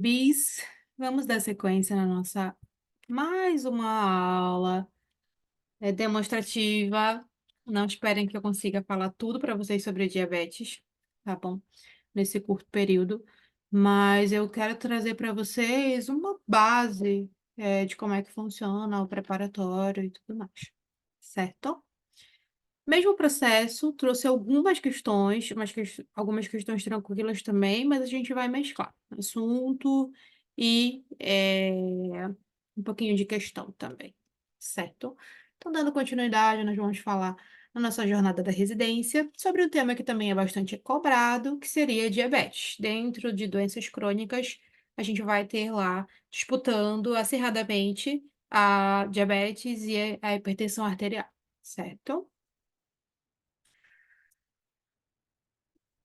Bis, vamos dar sequência na nossa mais uma aula demonstrativa. Não esperem que eu consiga falar tudo para vocês sobre diabetes, tá bom? Nesse curto período, mas eu quero trazer para vocês uma base de como é que funciona o preparatório e tudo mais, certo? Mesmo processo, trouxe algumas questões, algumas questões tranquilas também, mas a gente vai mesclar assunto e um pouquinho de questão também, certo? Então, dando continuidade, nós vamos falar na nossa jornada da residência sobre um tema que também é bastante cobrado, que seria diabetes. Dentro de doenças crônicas, a gente vai ter lá disputando acirradamente a diabetes e a hipertensão arterial, certo?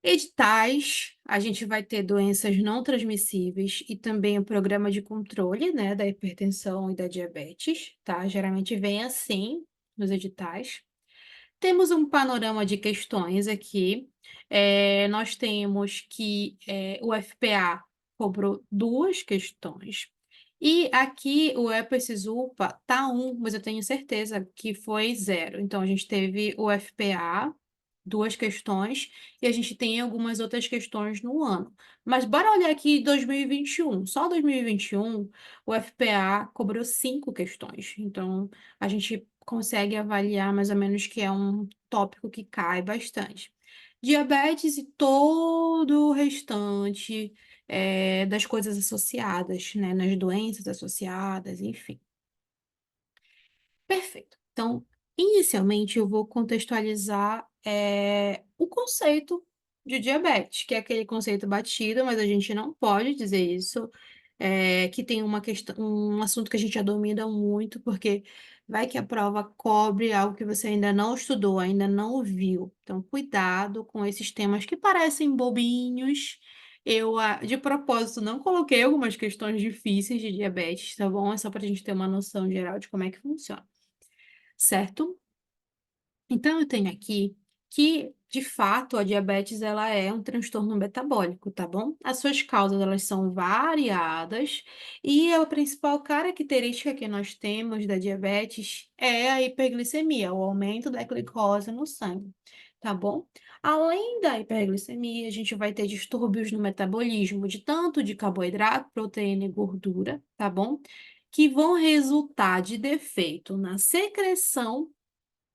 Editais, a gente vai ter doenças não transmissíveis e também o programa de controle, né, da hipertensão e da diabetes, tá? Geralmente vem assim nos editais. Temos um panorama de questões aqui. Nós temos que o FPA cobrou duas questões. E aqui o EPA-SISUPA tá mas eu tenho certeza que foi zero. Então, a gente teve o FPA, duas questões, e a gente tem algumas outras questões no ano. Mas bora olhar aqui 2021. Só 2021, o FPA cobrou cinco questões. Então, a gente consegue avaliar mais ou menos que é um tópico que cai bastante. Diabetes e todo o restante das coisas associadas, né? Nas doenças associadas, enfim. Perfeito. Então, inicialmente, eu vou contextualizar o conceito de diabetes, que é aquele conceito batido, mas a gente não pode dizer isso, que tem uma questão, um assunto que a gente já domina muito, porque vai que a prova cobre algo que você ainda não estudou, ainda não viu. Então, cuidado com esses temas que parecem bobinhos. Eu, de propósito, não coloquei algumas questões difíceis de diabetes, tá bom? É só para a gente ter uma noção geral de como é que funciona, certo? Então, eu tenho aqui que, de fato, a diabetes ela é um transtorno metabólico, tá bom? As suas causas elas são variadas e a principal característica que nós temos da diabetes é a hiperglicemia, o aumento da glicose no sangue, tá bom? Além da hiperglicemia, a gente vai ter distúrbios no metabolismo de tanto de carboidrato, proteína e gordura, tá bom? Que vão resultar de defeito na secreção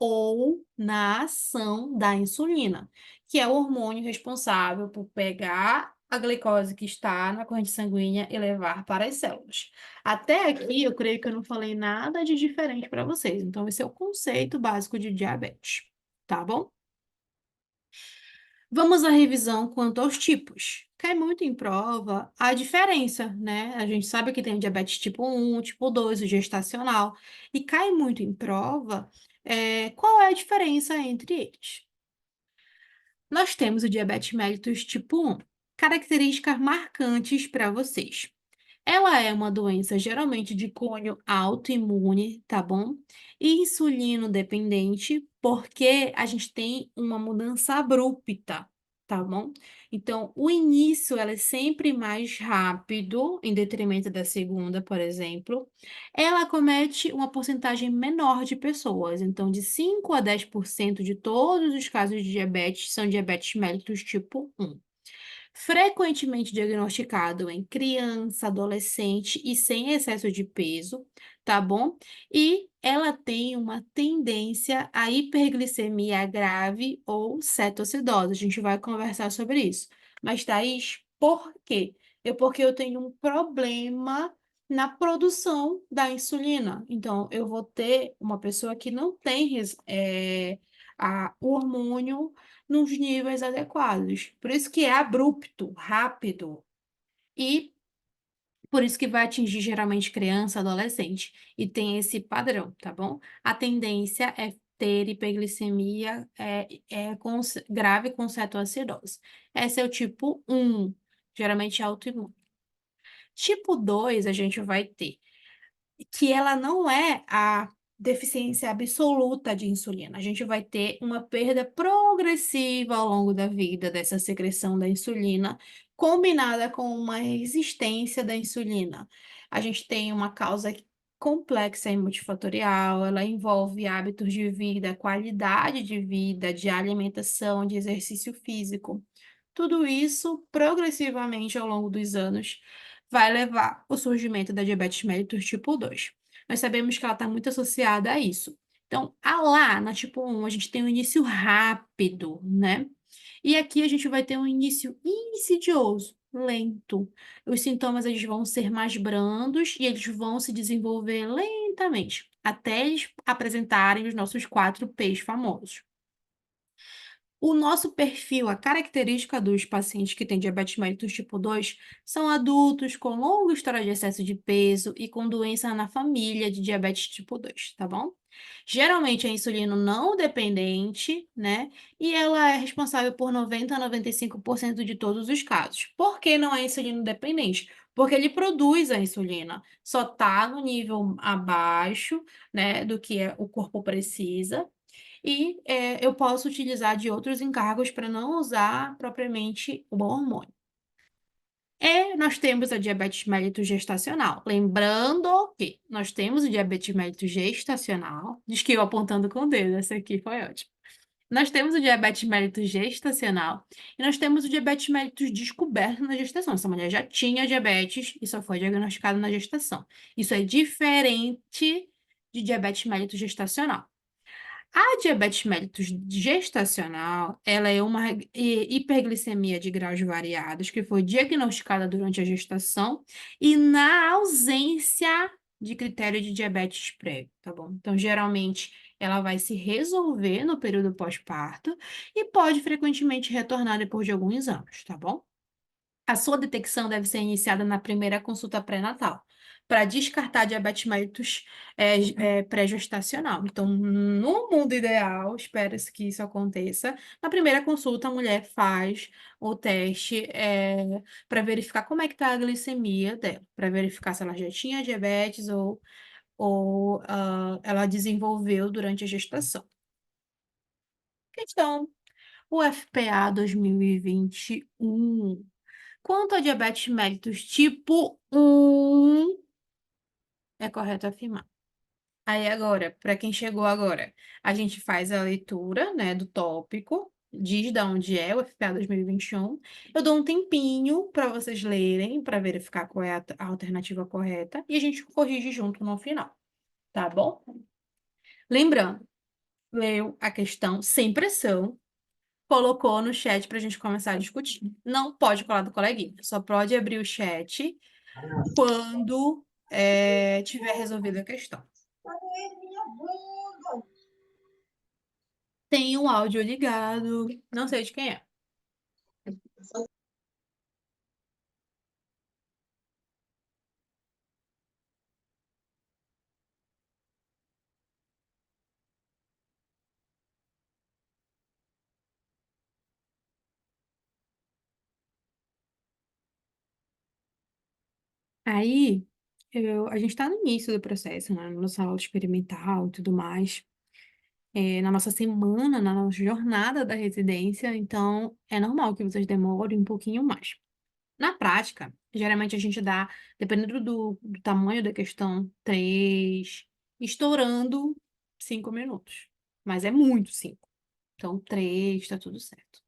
ou na ação da insulina, que é o hormônio responsável por pegar a glicose que está na corrente sanguínea e levar para as células. Até aqui, eu creio que eu não falei nada de diferente para vocês. Então, esse é o conceito básico de diabetes, tá bom? Vamos à revisão quanto aos tipos. Cai muito em prova a diferença, né? A gente sabe que tem o diabetes tipo 1, tipo 2, o gestacional, e cai muito em prova qual é a diferença entre eles. Nós temos o diabetes mellitus tipo 1. Características marcantes para vocês. Ela é uma doença geralmente de cunho autoimune, tá bom? E insulino dependente, porque a gente tem uma mudança abrupta, tá bom? Então, o início ela é sempre mais rápido, em detrimento da segunda, por exemplo. Ela comete uma porcentagem menor de pessoas, então de 5 a 10% de todos os casos de diabetes são diabetes mellitus tipo 1, frequentemente diagnosticado em criança, adolescente e sem excesso de peso, tá bom? E ela tem uma tendência à hiperglicemia grave ou cetoacidose. A gente vai conversar sobre isso. Mas, Thaís, por quê? Porque eu tenho um problema na produção da insulina. Então, eu vou ter uma pessoa que não tem o hormônio nos níveis adequados. Por isso que é abrupto, rápido e por isso que vai atingir geralmente criança, adolescente e tem esse padrão, tá bom? A tendência é ter hiperglicemia grave com cetoacidose. Esse é o tipo 1, geralmente autoimune. Tipo 2 a gente vai ter que ela não é a deficiência absoluta de insulina. A gente vai ter uma perda progressiva ao longo da vida dessa secreção da insulina, combinada com uma resistência da insulina. A gente tem uma causa complexa e multifatorial, ela envolve hábitos de vida, qualidade de vida, de alimentação, de exercício físico. Tudo isso, progressivamente ao longo dos anos, vai levar ao surgimento da diabetes mellitus tipo 2. Nós sabemos que ela está muito associada a isso. Então, lá na tipo 1, a gente tem um início rápido, né? E aqui a gente vai ter um início insidioso, lento. Os sintomas eles vão ser mais brandos e eles vão se desenvolver lentamente, até eles apresentarem os nossos 4 P's famosos. O nosso perfil, a característica dos pacientes que têm diabetes mellitus tipo 2 são adultos com longa história de excesso de peso e com doença na família de diabetes tipo 2, tá bom? Geralmente é insulino não dependente, né? E ela é responsável por 90 a 95% de todos os casos. Por que não é insulino dependente? Porque ele produz a insulina, só está no nível abaixo, né, do que o corpo precisa. E eu posso utilizar de outros encargos para não usar propriamente o hormônio. E nós temos a diabetes mellitus gestacional. Lembrando que nós temos o diabetes mellitus gestacional. Diz que eu apontando com o dedo, essa aqui foi ótimo. Nós temos o diabetes mellitus gestacional e nós temos o diabetes mellitus descoberto na gestação. Essa mulher já tinha diabetes e só foi diagnosticada na gestação. Isso é diferente de diabetes mellitus gestacional. A diabetes mellitus gestacional, ela é uma hiperglicemia de graus variados que foi diagnosticada durante a gestação e na ausência de critério de diabetes prévio, tá bom? Então, geralmente, ela vai se resolver no período pós-parto e pode frequentemente retornar depois de alguns anos, tá bom? A sua detecção deve ser iniciada na primeira consulta pré-natal, para descartar diabetes mellitus pré-gestacional. Então, no mundo ideal, espera-se que isso aconteça. Na primeira consulta, a mulher faz o teste para verificar como é que está a glicemia dela, para verificar se ela já tinha diabetes ou ela desenvolveu durante a gestação. Questão, o FPA 2021. Quanto a diabetes mellitus tipo 1, é correto afirmar. Aí agora, para quem chegou agora, a gente faz a leitura, né, do tópico, diz de onde é o FPA 2021. Eu dou um tempinho para vocês lerem, para verificar qual é a alternativa correta, e a gente corrige junto no final, tá bom? Lembrando, leu a questão sem pressão, colocou no chat para a gente começar a discutir. Não pode colar do coleguinha, só pode abrir o chat quando tiver resolvido a questão. Tem um áudio ligado, não sei de quem é. Aí, a gente está no início do processo, né? Na nossa aula experimental e tudo mais, na nossa semana, na nossa jornada da residência, então é normal que vocês demorem um pouquinho mais. Na prática, geralmente a gente dá, dependendo do tamanho da questão, 3, estourando 5 minutos. Mas é muito 5. Então, 3, tá tudo certo.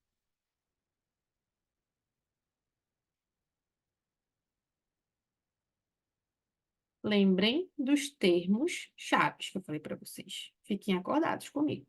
Lembrem dos termos chaves que eu falei para vocês. Fiquem acordados comigo.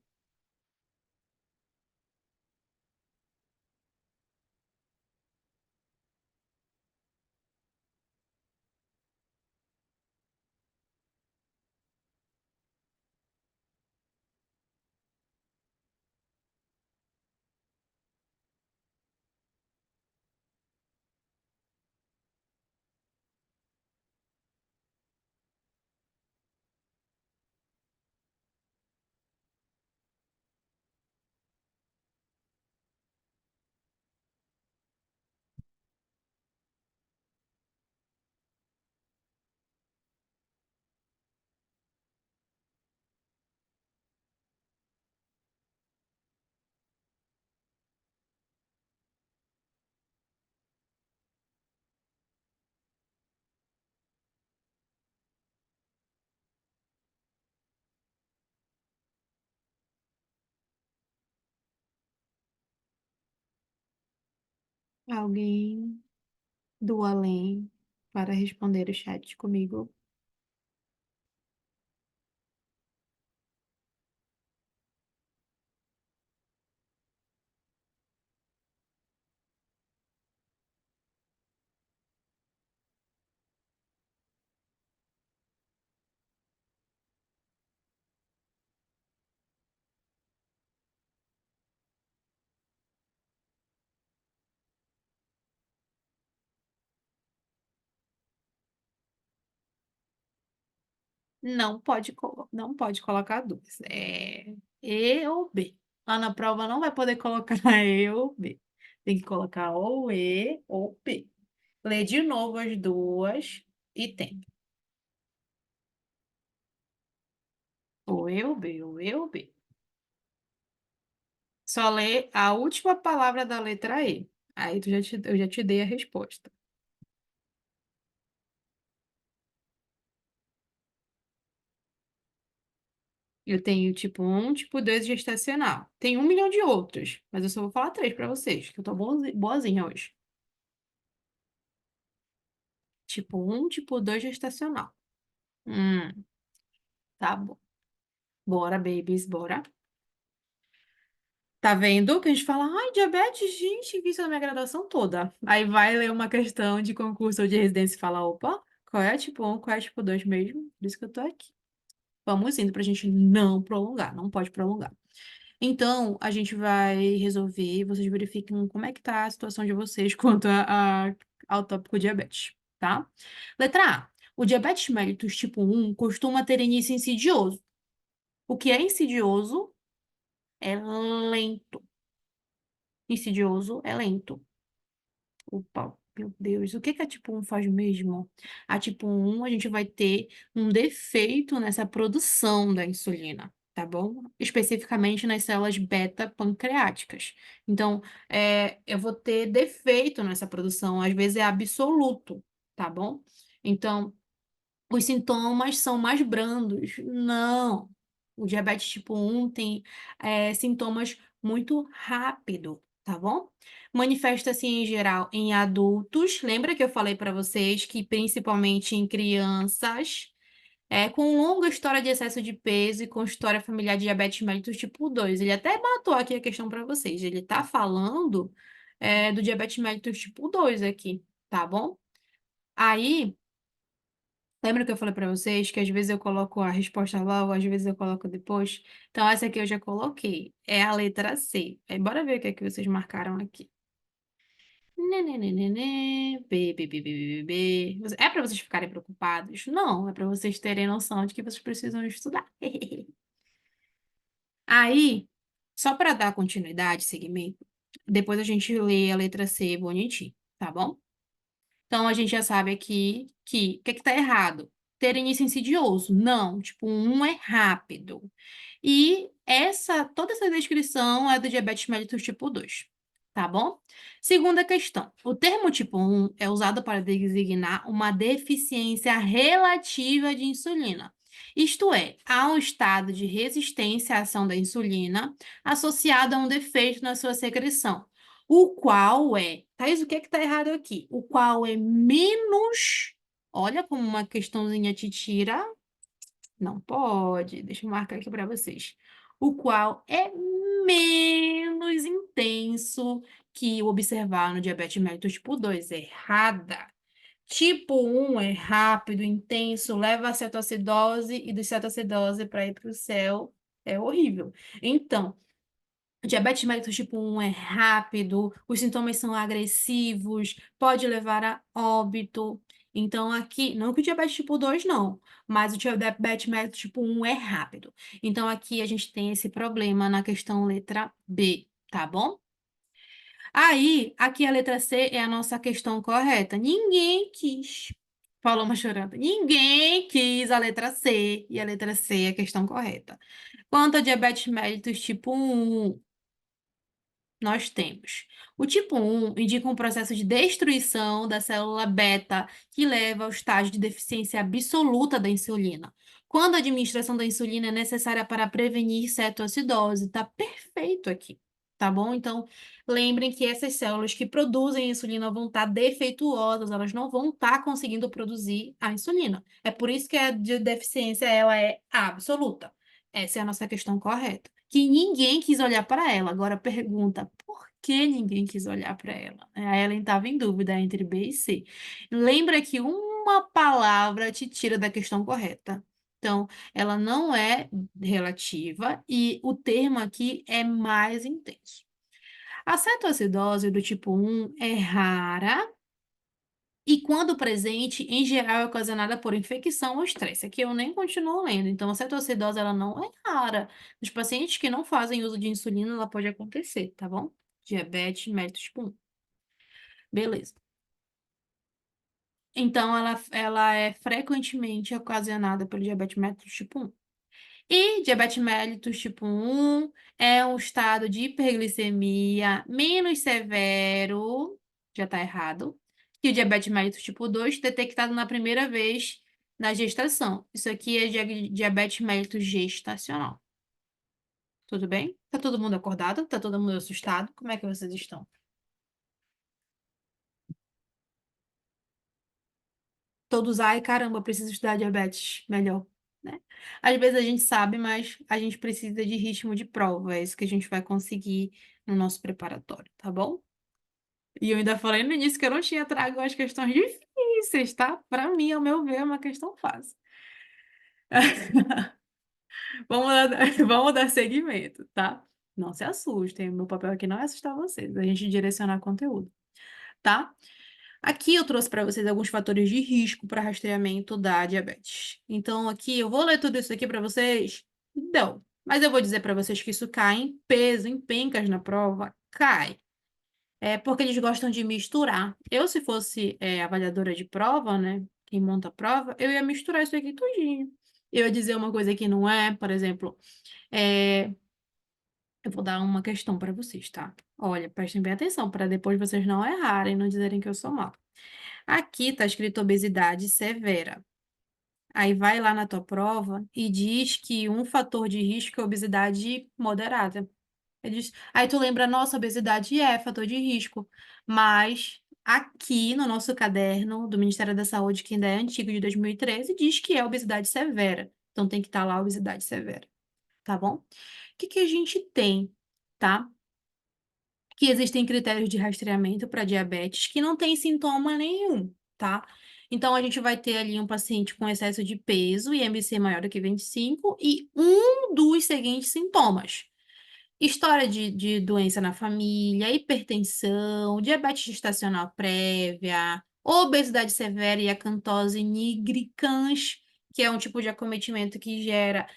Alguém do além para responder o chat comigo? Não pode colocar dúvidas. É E ou B. Lá na prova não vai poder colocar E ou B. Tem que colocar ou E ou B. Lê de novo as duas e tem. Ou E ou B, ou E ou B. Só lê a última palavra da letra E. Aí eu já te dei a resposta. Eu tenho tipo um, tipo 2 gestacional. Tem 1 milhão de outros, mas eu só vou falar três para vocês, que eu tô boazinha hoje. Tipo um, tipo 2 gestacional. Hum, tá bom. Bora, babies, bora. Tá vendo que a gente fala, ai, diabetes, gente, vi isso na minha graduação toda. Aí vai ler uma questão de concurso ou de residência e fala, opa, qual é a tipo um, qual é a tipo 2 mesmo? Por isso que eu tô aqui. Vamos indo pra gente não prolongar, não pode prolongar. Então, a gente vai resolver, vocês verificam como é que tá a situação de vocês quanto ao tópico diabetes, tá? Letra A. O diabetes mellitus tipo 1 costuma ter início insidioso. O que é insidioso é lento. Insidioso é lento. Opa, meu Deus, o que que a tipo um faz mesmo? A tipo um a gente vai ter um defeito nessa produção da insulina, tá bom? Especificamente nas células beta-pancreáticas. Então, eu vou ter defeito nessa produção, às vezes é absoluto, tá bom? Então, os sintomas são mais brandos. Não. O diabetes tipo um tem sintomas muito rápido, tá bom? Manifesta-se em geral em adultos. Lembra que eu falei para vocês que principalmente em crianças, com longa história de excesso de peso e com história familiar de diabetes mellitus tipo 2. Ele até botou aqui a questão para vocês. Ele tá falando do diabetes mellitus tipo 2 aqui, tá bom? Aí lembra que eu falei para vocês que às vezes eu coloco a resposta logo, às vezes eu coloco depois? Então, essa aqui eu já coloquei. É a letra C. Aí, bora ver o que é que vocês marcaram aqui. Nenenenene, B, B, B, B, B, B, B. É para vocês ficarem preocupados? Não, é para vocês terem noção de que vocês precisam estudar. Aí, só para dar continuidade, segmento, depois a gente lê a letra C bonitinho, tá bom? Então, a gente já sabe aqui que o que está errado? Ter início insidioso. Não, tipo, um é rápido. E toda essa descrição é do diabetes mellitus tipo 2, tá bom? Segunda questão. O termo tipo 1 é usado para designar uma deficiência relativa de insulina. Isto é, há um estado de resistência à ação da insulina associado a um defeito na sua secreção. O qual é, Thaís, o que é que está errado aqui? O qual é menos, olha como uma questãozinha te tira, não pode, deixa eu marcar aqui para vocês. O qual é menos intenso que o observar no diabetes mellitus tipo 2, errada. Tipo um é rápido, intenso, leva a cetoacidose e do cetoacidose para ir para o céu é horrível. Então, o diabetes mellitus tipo 1 é rápido, os sintomas são agressivos, pode levar a óbito. Então, aqui, não que o diabetes tipo 2 não, mas o diabetes mellitus tipo 1 é rápido. Então, aqui a gente tem esse problema na questão letra B, tá bom? Aí, aqui a letra C é a nossa questão correta. Ninguém quis. Falou uma chorando. Ninguém quis a letra C, e a letra C é a questão correta. Quanto ao diabetes mellitus tipo 1, nós temos. O tipo 1 indica um processo de destruição da célula beta que leva ao estágio de deficiência absoluta da insulina. Quando a administração da insulina é necessária para prevenir cetoacidose, tá perfeito aqui, tá bom? Então, lembrem que essas células que produzem insulina vão estar defeituosas, elas não vão estar conseguindo produzir a insulina. É por isso que a deficiência ela é absoluta. Essa é a nossa questão correta. Que ninguém quis olhar para ela. Agora pergunta, por que ninguém quis olhar para ela? A Ellen estava em dúvida entre B e C. Lembra que uma palavra te tira da questão correta. Então, ela não é relativa e o termo aqui é mais intenso. A cetoacidose do tipo 1 é rara e, quando presente, em geral é ocasionada por infecção ou estresse. Aqui eu nem continuo lendo. Então, a cetoacidose ela não é rara. Nos pacientes que não fazem uso de insulina, ela pode acontecer, tá bom? Diabetes mellitus tipo 1. Beleza. Então, ela é frequentemente ocasionada pelo diabetes mellitus tipo 1. E diabetes mellitus tipo 1 é um estado de hiperglicemia menos severo, já está errado, que o diabetes mellitus tipo 2, detectado na primeira vez na gestação. Isso aqui é diabetes mellitus gestacional. Tudo bem? Tá todo mundo acordado? Tá todo mundo assustado? Como é que vocês estão? Todos, ai, caramba, preciso estudar diabetes melhor, né? Às vezes a gente sabe, mas a gente precisa de ritmo de prova. É isso que a gente vai conseguir no nosso preparatório, tá bom? E eu ainda falei no início que eu não tinha trago as questões difíceis, tá? Para mim, ao meu ver, é uma questão fácil. Vamos dar seguimento, tá? Não se assustem, meu papel aqui não é assustar vocês, a gente direcionar conteúdo, tá? Aqui eu trouxe para vocês alguns fatores de risco para rastreamento da diabetes. Então, aqui eu vou ler tudo isso aqui para vocês? Não. Mas eu vou dizer para vocês que isso cai em peso, em pencas na prova. Cai. É porque eles gostam de misturar. Eu, se fosse avaliadora de prova, né? Quem monta a prova, eu ia misturar isso aqui tudinho. Eu ia dizer uma coisa que não é, por exemplo, é, eu vou dar uma questão para vocês, tá? Olha, prestem bem atenção para depois vocês não errarem, não dizerem que eu sou mal. Aqui está escrito obesidade severa. Aí vai lá na tua prova e diz que um fator de risco é obesidade moderada. Aí tu lembra, nossa, obesidade é fator de risco. Mas aqui no nosso caderno do Ministério da Saúde, que ainda é antigo, de 2013, diz que é obesidade severa. Então tem que estar lá obesidade severa, tá bom? O que que a gente tem, tá? Que existem critérios de rastreamento para diabetes que não tem sintoma nenhum, tá? Então, a gente vai ter ali um paciente com excesso de peso, IMC maior do que 25, e um dos seguintes sintomas: história de doença na família, hipertensão, diabetes gestacional prévia, obesidade severa e acantose nigricans, que é um tipo de acometimento que gera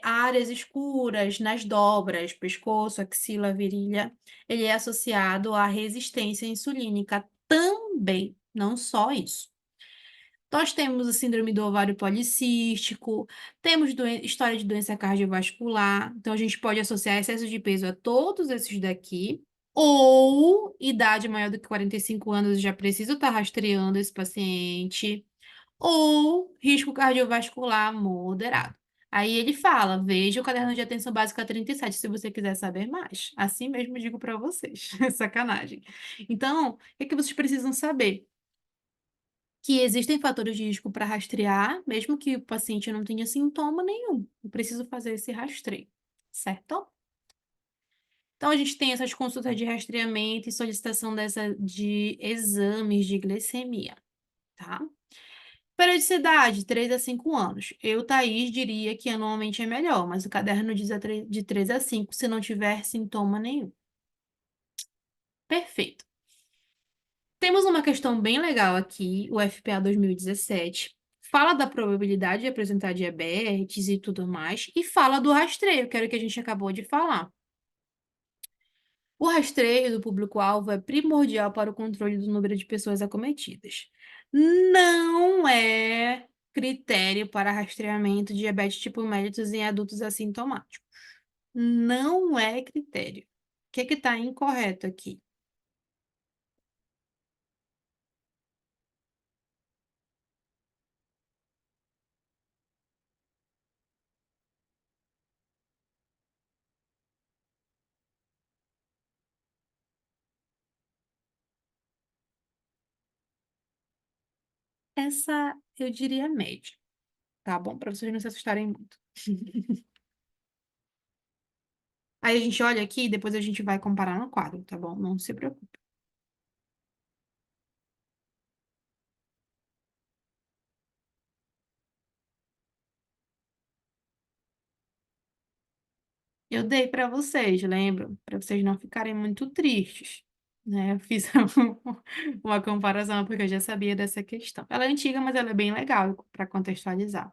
áreas escuras nas dobras, pescoço, axila, virilha. Ele é associado à resistência insulínica também, não só isso. Nós temos a síndrome do ovário policístico, temos história de doença cardiovascular, então a gente pode associar excesso de peso a todos esses daqui, ou idade maior do que 45 anos, já preciso estar rastreando esse paciente, ou risco cardiovascular moderado. Aí ele fala, veja o caderno de atenção básica 37, se você quiser saber mais. Assim mesmo digo para vocês, sacanagem. Então, o que é que vocês precisam saber? Que existem fatores de risco para rastrear, mesmo que o paciente não tenha sintoma nenhum. Eu preciso fazer esse rastreio, certo? Então, a gente tem essas consultas de rastreamento e solicitação de exames de glicemia, tá? Periodicidade, 3 a 5 anos. Eu, Thaís, diria que anualmente é melhor, mas o caderno diz de 3 a 5 se não tiver sintoma nenhum. Perfeito. Temos uma questão bem legal aqui, o FPA 2017. Fala da probabilidade de apresentar diabetes e tudo mais, e fala do rastreio, que era o que a gente acabou de falar. O rastreio do público-alvo é primordial para o controle do número de pessoas acometidas. Não é critério para rastreamento de diabetes tipo mellitus em adultos assintomáticos. Não é critério. O que está incorreto aqui? Essa eu diria média, tá bom? Para vocês não se assustarem muito. Aí a gente olha aqui e depois a gente vai comparar no quadro, tá bom? Não se preocupe. Eu dei para vocês, lembram? Para vocês não ficarem muito tristes, né? Eu fiz uma comparação porque eu já sabia dessa questão. Ela é antiga, mas ela é bem legal para contextualizar.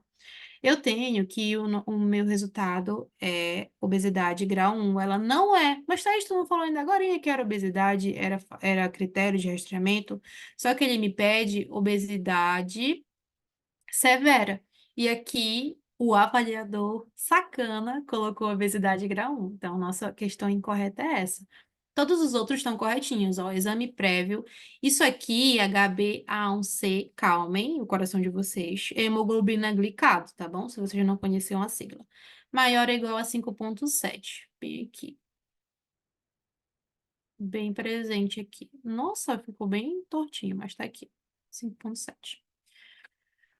Eu tenho que o meu resultado é obesidade grau 1. Ela não é. Mas Thaís, tu não falou ainda agora que era obesidade, era critério de rastreamento. Só que ele me pede obesidade severa. E aqui o avaliador sacana colocou obesidade grau 1. Então, nossa questão incorreta é essa. Todos os outros estão corretinhos, ó. Exame prévio. Isso aqui, HbA1c, calmem o coração de vocês. Hemoglobina glicado, tá bom? Se vocês não conheciam a sigla. Maior ou igual a 5,7. Bem aqui. Bem presente aqui. Nossa, ficou bem tortinho, mas tá aqui. 5,7.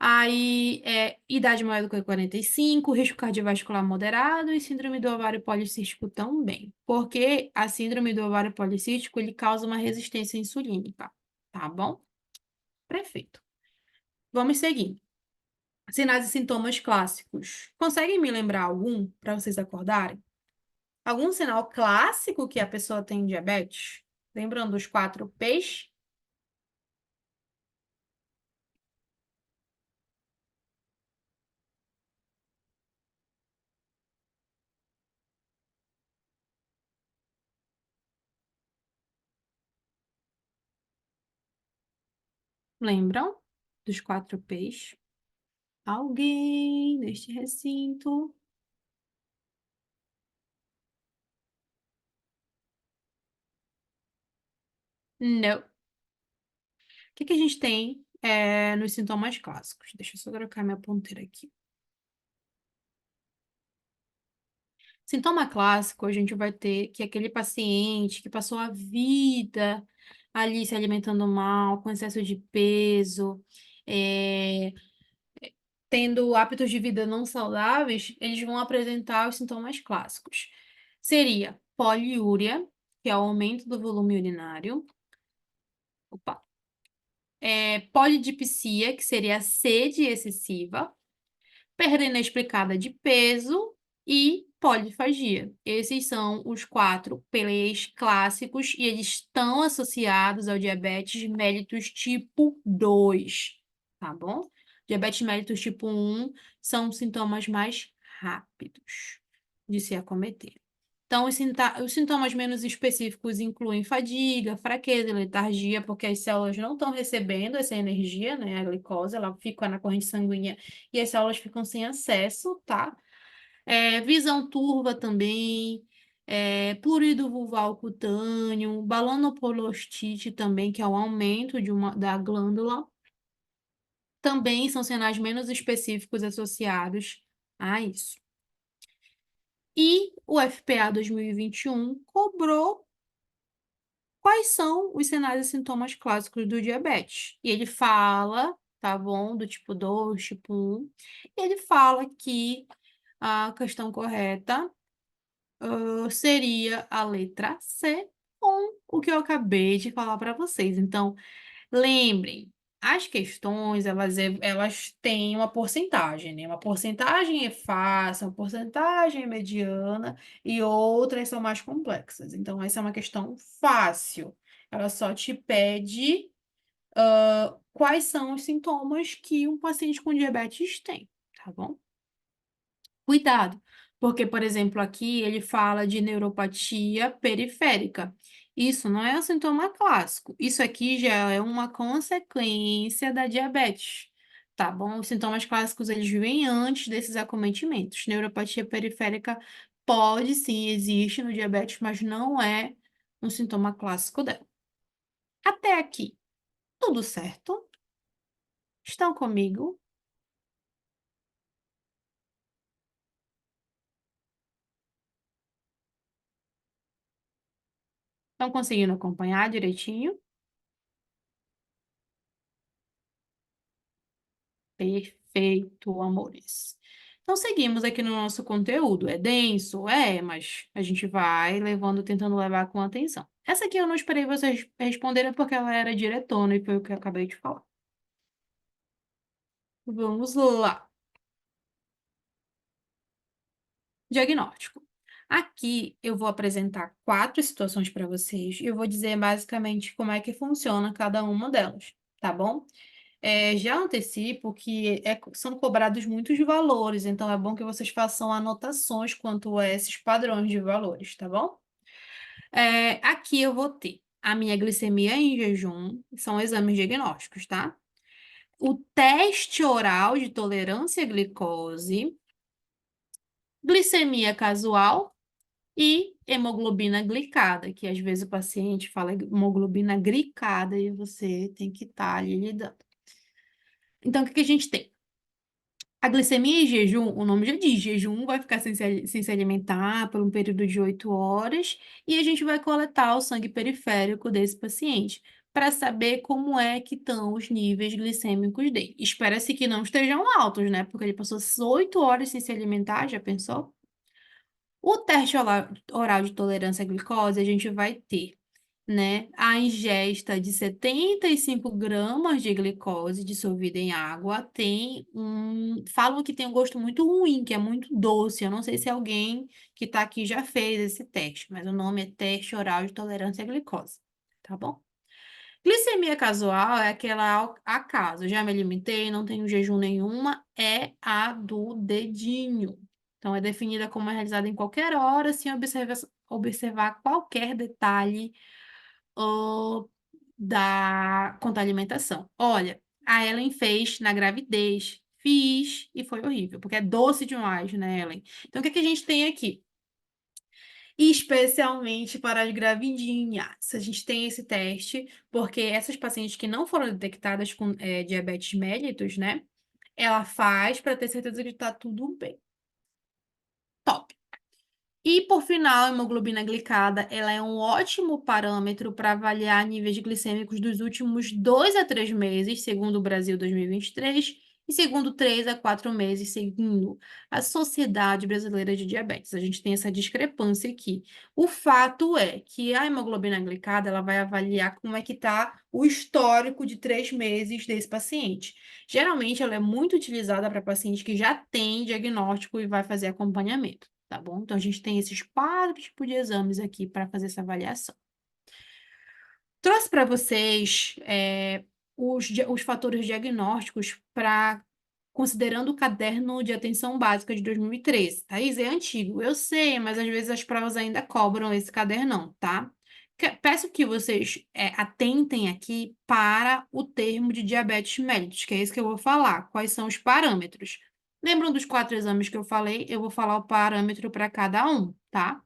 Aí, idade maior do que 45, risco cardiovascular moderado e síndrome do ovário policístico também. Porque a síndrome do ovário policístico, ele causa uma resistência insulínica, tá bom? Perfeito. Vamos seguir. Sinais e sintomas clássicos. Conseguem me lembrar algum para vocês acordarem? Algum sinal clássico que a pessoa tem diabetes? Lembrando os 4 P's? Lembram dos 4 P's? Alguém neste recinto? Não. Que a gente tem nos sintomas clássicos? Deixa eu só trocar minha ponteira aqui. Sintoma clássico, a gente vai ter que aquele paciente que passou a vida ali se alimentando mal, com excesso de peso, é, tendo hábitos de vida não saudáveis, eles vão apresentar os sintomas clássicos. Seria poliúria, que é o aumento do volume urinário. Opa. Polidipsia, que seria a sede excessiva. Perda inexplicada de peso e polifagia. Esses são os 4 P's clássicos e eles estão associados ao diabetes mellitus tipo 2, tá bom? Diabetes mellitus tipo 1 são sintomas mais rápidos de se acometer. Então, os sintomas menos específicos incluem fadiga, fraqueza, letargia, porque as células não estão recebendo essa energia, né? A glicose, ela fica na corrente sanguínea e as células ficam sem acesso, tá? Visão turva também, prurido vulval cutâneo, balanopolostite também, que é o aumento da glândula, também são sinais menos específicos associados a isso. E o FPA 2021 cobrou quais são os sinais e sintomas clássicos do diabetes. E ele fala, tá bom, do tipo 2, tipo 1. Ele fala que a questão correta seria a letra C, com o que eu acabei de falar para vocês. Então, lembrem, as questões, elas têm uma porcentagem, né? Uma porcentagem é fácil, uma porcentagem é mediana e outras são mais complexas. Então, essa é uma questão fácil. Ela só te pede, quais são os sintomas que um paciente com diabetes tem, tá bom? Cuidado, porque, por exemplo, aqui ele fala de neuropatia periférica. Isso não é um sintoma clássico. Isso aqui já é uma consequência da diabetes, tá bom? Os sintomas clássicos, eles vêm antes desses acometimentos. Neuropatia periférica pode sim, existe no diabetes, mas não é um sintoma clássico dela. Até aqui, tudo certo? Estão comigo? Estão conseguindo acompanhar direitinho? Perfeito, amores. Então, seguimos aqui no nosso conteúdo. É denso? É, mas a gente vai levando, tentando levar com atenção. Essa aqui eu não esperei vocês responderem porque ela era diretona e foi o que eu acabei de falar. Vamos lá. Diagnóstico. Aqui eu vou apresentar 4 situações para vocês e eu vou dizer basicamente como é que funciona cada uma delas, tá bom? Já antecipo que são cobrados muitos valores, então é bom que vocês façam anotações quanto a esses padrões de valores, tá bom? Aqui eu vou ter a minha glicemia em jejum, são exames diagnósticos, tá? O teste oral de tolerância à glicose, glicemia casual e hemoglobina glicada, que às vezes o paciente fala hemoglobina glicada e você tem que estar ali lidando. Então, o que que a gente tem? A glicemia em jejum, o nome já diz, jejum vai ficar sem se alimentar por um período de 8 horas e a gente vai coletar o sangue periférico desse paciente para saber como é que estão os níveis glicêmicos dele. Espera-se que não estejam altos, né? Porque ele passou 8 horas sem se alimentar, já pensou? O teste oral de tolerância à glicose, a gente vai ter, né, a ingesta de 75 gramas de glicose dissolvida em água. Falam que tem um gosto muito ruim, que é muito doce. Eu não sei se alguém que está aqui já fez esse teste, mas o nome é teste oral de tolerância à glicose, tá bom? Glicemia casual é aquela ao acaso. Já me alimentei, não tenho jejum nenhuma, é a do dedinho. Então, é definida como realizada em qualquer hora, sem observar qualquer detalhe ah, da contra alimentação. Olha, a Ellen fez na gravidez, fiz e foi horrível, porque é doce demais, né, Ellen? Então, o que que a gente tem aqui? Especialmente para as gravidinhas. A gente tem esse teste, porque essas pacientes que não foram detectadas com diabetes mellitus, né? Ela faz para ter certeza que está tudo bem. Top. E por final, a hemoglobina glicada, ela é um ótimo parâmetro para avaliar níveis glicêmicos dos últimos 2 a 3 meses, segundo o Brasil 2023, e segundo 3 a 4 meses, segundo a Sociedade Brasileira de Diabetes. A gente tem essa discrepância aqui. O fato é que a hemoglobina glicada, ela vai avaliar como é que está o histórico de 3 meses desse paciente. Geralmente, ela é muito utilizada para paciente que já tem diagnóstico e vai fazer acompanhamento. Tá bom? Então, a gente tem esses 4 tipos de exames aqui para fazer essa avaliação. Trouxe para vocês os fatores diagnósticos para considerando o caderno de atenção básica de 2013. Thaís, é antigo, eu sei, mas às vezes as provas ainda cobram esse cadernão, tá? Peço que vocês atentem aqui para o termo de diabetes mellitus, que é isso que eu vou falar. Quais são os parâmetros? Lembram dos 4 exames que eu falei? Eu vou falar o parâmetro para cada um, tá?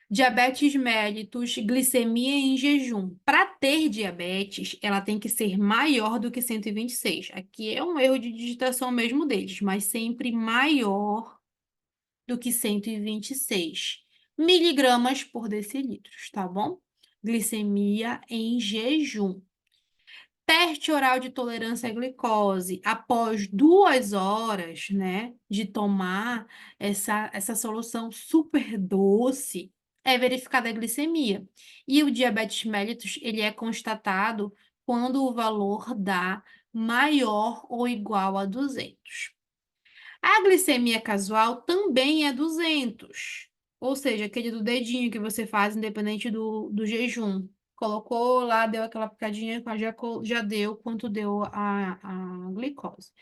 Diabetes mellitus, glicemia em jejum. Para ter diabetes, ela tem que ser maior do que 126. Aqui é um erro de digitação mesmo deles, mas sempre maior do que 126 miligramas por decilitro, tá bom? Glicemia em jejum. Teste oral de tolerância à glicose. Após 2 horas, né, de tomar essa solução super doce, é verificada a glicemia. E o diabetes mellitus, ele é constatado quando o valor dá maior ou igual a 200. A glicemia casual também é 200, ou seja, aquele do dedinho que você faz independente do jejum. Colocou lá, deu aquela picadinha, já deu quanto deu a glicose.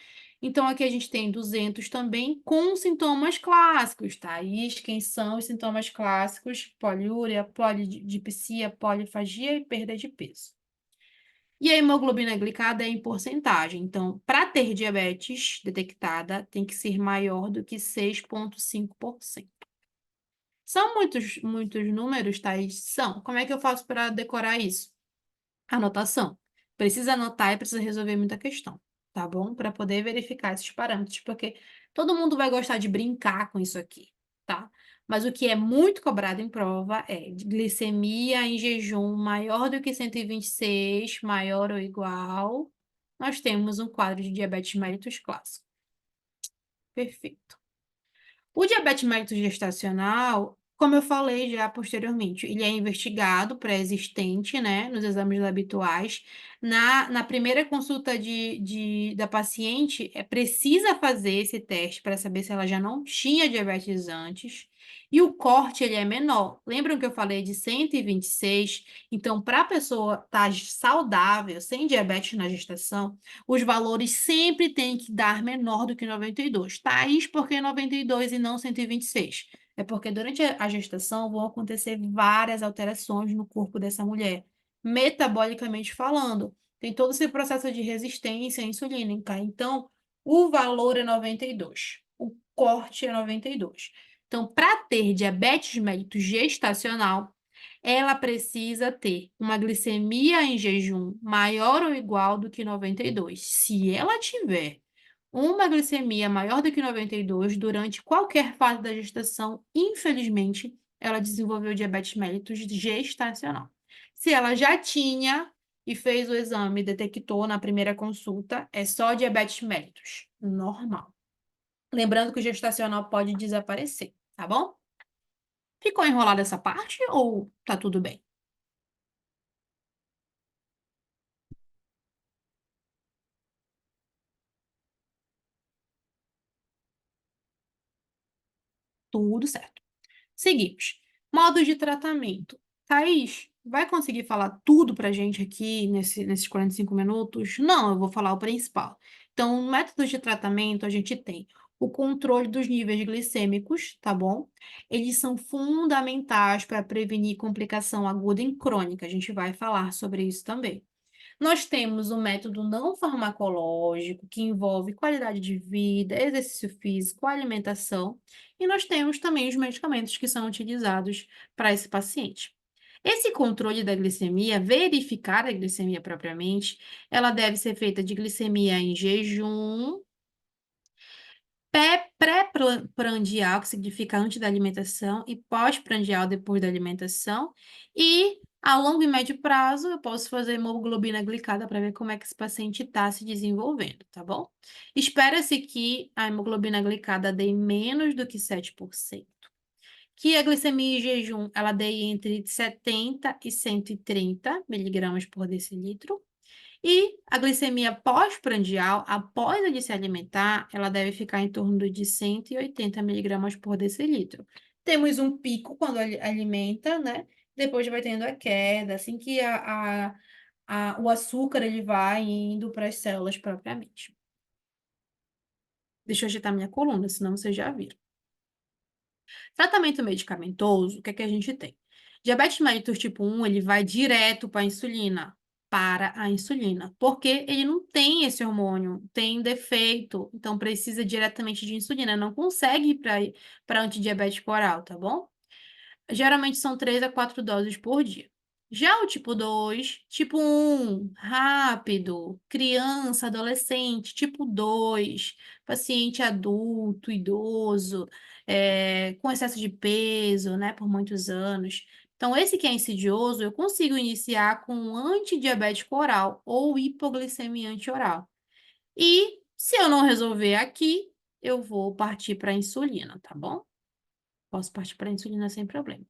Então, aqui a gente tem 200 também com sintomas clássicos, tá? E quem são os sintomas clássicos? Poliúria, polidipsia, polifagia e perda de peso. E a hemoglobina glicada é em porcentagem. Então, para ter diabetes detectada, tem que ser maior do que 6,5%. São muitos, muitos números, Thaís? São. Como é que eu faço para decorar isso? Anotação. Precisa anotar e precisa resolver muita questão, tá bom? Para poder verificar esses parâmetros, porque todo mundo vai gostar de brincar com isso aqui, tá? Mas o que é muito cobrado em prova é de glicemia em jejum maior do que 126, maior ou igual nós temos um quadro de diabetes mellitus clássico. Perfeito. O diabetes mellitus gestacional, como eu falei já posteriormente, ele é investigado pré-existente, né, nos exames habituais. Na primeira consulta da paciente, precisa fazer esse teste para saber se ela já não tinha diabetes antes. E o corte, ele é menor. Lembram que eu falei de 126? Então, para a pessoa estar saudável, sem diabetes na gestação, os valores sempre têm que dar menor do que 92. Thaís, por que 92 e não 126? É porque durante a gestação vão acontecer várias alterações no corpo dessa mulher, metabolicamente falando. Tem todo esse processo de resistência insulínica. Então, o valor é 92. O corte é 92. Então, para ter diabetes mellitus gestacional, ela precisa ter uma glicemia em jejum maior ou igual do que 92. Se ela tiver uma glicemia maior do que 92 durante qualquer fase da gestação, infelizmente, ela desenvolveu diabetes mellitus gestacional. Se ela já tinha e fez o exame e detectou na primeira consulta, é só diabetes mellitus, normal. Lembrando que o gestacional pode desaparecer, tá bom? Ficou enrolada essa parte ou tá tudo bem? Tudo certo. Seguimos. Modos de tratamento. Thaís, vai conseguir falar tudo pra gente aqui nesses 45 minutos? Não, eu vou falar o principal. Então, métodos de tratamento, a gente tem o controle dos níveis glicêmicos, tá bom? Eles são fundamentais para prevenir complicação aguda e crônica. A gente vai falar sobre isso também. Nós temos um método não farmacológico que envolve qualidade de vida, exercício físico, alimentação, e nós temos também os medicamentos que são utilizados para esse paciente. Esse controle da glicemia, verificar a glicemia propriamente, ela deve ser feita de glicemia em jejum, pré-prandial, que significa antes da alimentação, e pós-prandial, depois da alimentação. E a longo e médio prazo, eu posso fazer hemoglobina glicada para ver como é que esse paciente está se desenvolvendo, tá bom? Espera-se que a hemoglobina glicada dê menos do que 7%. Que a glicemia em jejum, ela dê entre 70 e 130 miligramas por decilitro. E a glicemia pós-prandial, após ele se alimentar, ela deve ficar em torno de 180 miligramas por decilitro. Temos um pico quando ele alimenta, né? Depois vai tendo a queda, assim que o açúcar ele vai indo para as células propriamente. Deixa eu agitar minha coluna, senão vocês já viram. Tratamento medicamentoso, o que é que a gente tem? Diabetes mellitus tipo 1, ele vai direto para a insulina, porque ele não tem esse hormônio, tem defeito, então precisa diretamente de insulina, não consegue ir para antidiabético oral, tá bom? Geralmente são 3 a 4 doses por dia. Já o tipo 2, tipo 1, rápido, criança, adolescente, tipo 2, paciente adulto, idoso, com excesso de peso, né, por muitos anos. Então, esse que é insidioso, eu consigo iniciar com um antidiabético oral ou hipoglicemia antioral. E se eu não resolver aqui, eu vou partir para insulina, tá bom? Posso partir para insulina sem problema.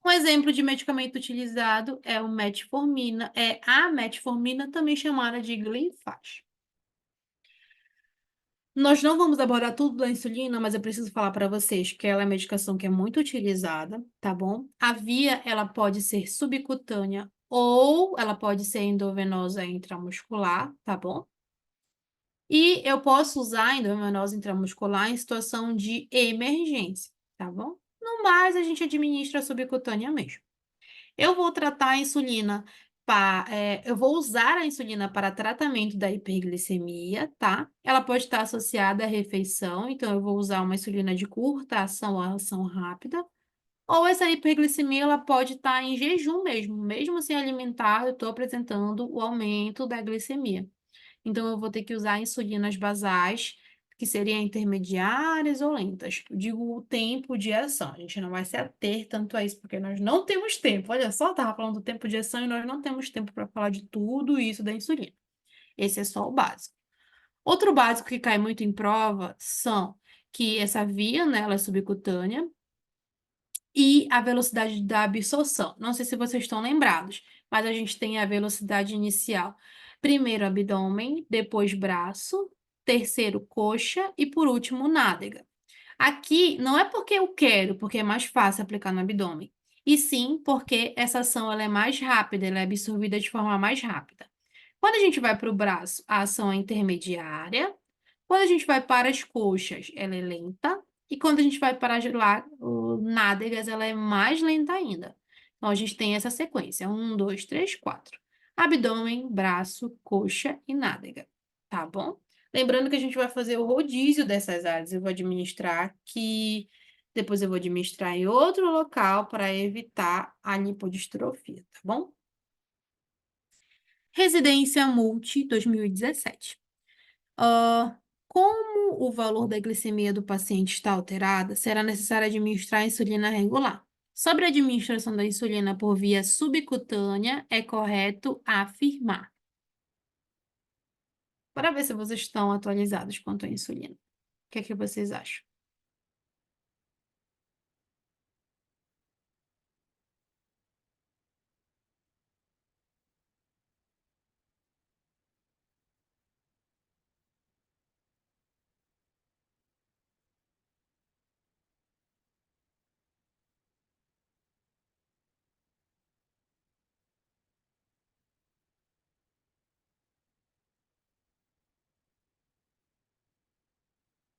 Um exemplo de medicamento utilizado é o metformina, é a metformina, também chamada de Glinfaz. Nós não vamos abordar tudo da insulina, mas eu preciso falar para vocês que ela é uma medicação que é muito utilizada, tá bom? A via, ela pode ser subcutânea ou ela pode ser endovenosa intramuscular, tá bom? E eu posso usar a endovenosa intramuscular em situação de emergência, tá bom? No mais, a gente administra subcutânea mesmo. Eu vou tratar a insulina eu vou usar a insulina para tratamento da hiperglicemia, tá? Ela pode estar associada à refeição, então eu vou usar uma insulina de curta ação ou ação rápida. Ou essa hiperglicemia, ela pode estar em jejum mesmo, mesmo sem alimentar, eu estou apresentando o aumento da glicemia. Então, eu vou ter que usar insulinas basais, que seriam intermediárias ou lentas. Eu digo o tempo de ação. A gente não vai se ater tanto a isso, porque nós não temos tempo. Olha só, estava falando do tempo de ação e nós não temos tempo para falar de tudo isso da insulina. Esse é só o básico. Outro básico que cai muito em prova são que essa via, né, ela é subcutânea e a velocidade da absorção. Não sei se vocês estão lembrados, mas a gente tem a velocidade inicial. Primeiro abdômen, depois braço, terceiro coxa e por último nádega. Aqui não é porque eu quero, porque é mais fácil aplicar no abdômen, e sim porque essa ação ela é mais rápida, ela é absorvida de forma mais rápida. Quando a gente vai para o braço, a ação é intermediária. Quando a gente vai para as coxas, ela é lenta. E quando a gente vai para o nádegas, ela é mais lenta ainda. Então, a gente tem essa sequência: um, dois, três, quatro. Abdômen, braço, coxa e nádega. Tá bom? Lembrando que a gente vai fazer o rodízio dessas áreas. Eu vou administrar aqui, depois eu vou administrar em outro local para evitar a lipodistrofia, tá bom? Residência Multi 2017. Como o valor da glicemia do paciente está alterada, será necessário administrar insulina regular. Sobre a administração da insulina por via subcutânea, é correto afirmar. Para ver se vocês estão atualizados quanto à insulina. O que é que vocês acham?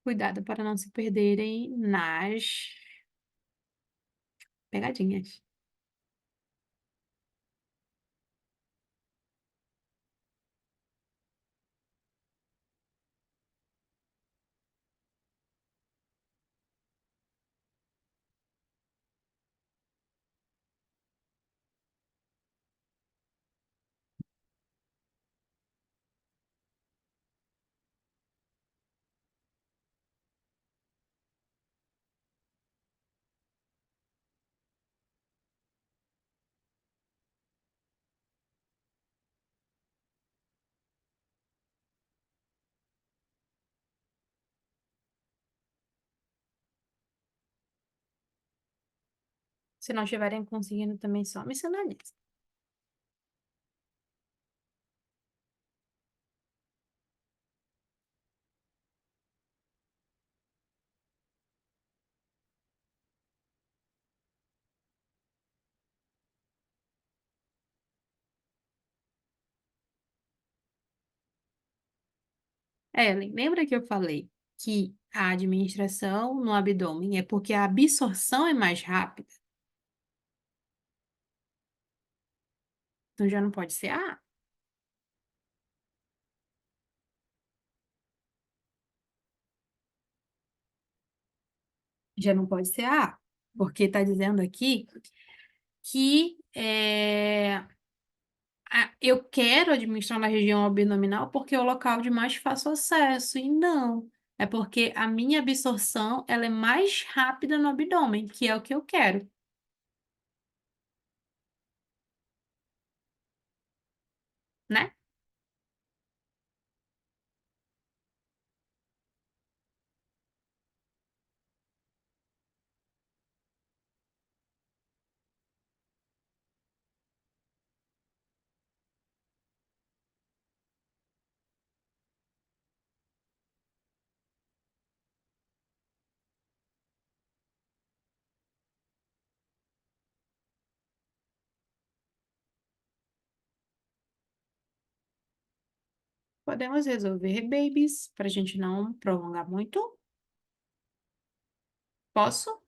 Cuidado para não se perderem nas pegadinhas. Se não estiverem conseguindo também, só me sinaliza. Ellen, lembra que eu falei que a administração no abdômen é porque a absorção é mais rápida? Então já não pode ser A, já não pode ser A, porque está dizendo aqui que eu quero administrar na região abdominal porque é o local de mais fácil acesso, e não. É porque a minha absorção ela é mais rápida no abdômen, que é o que eu quero, né? Podemos resolver, babies, para a gente não prolongar muito. Posso?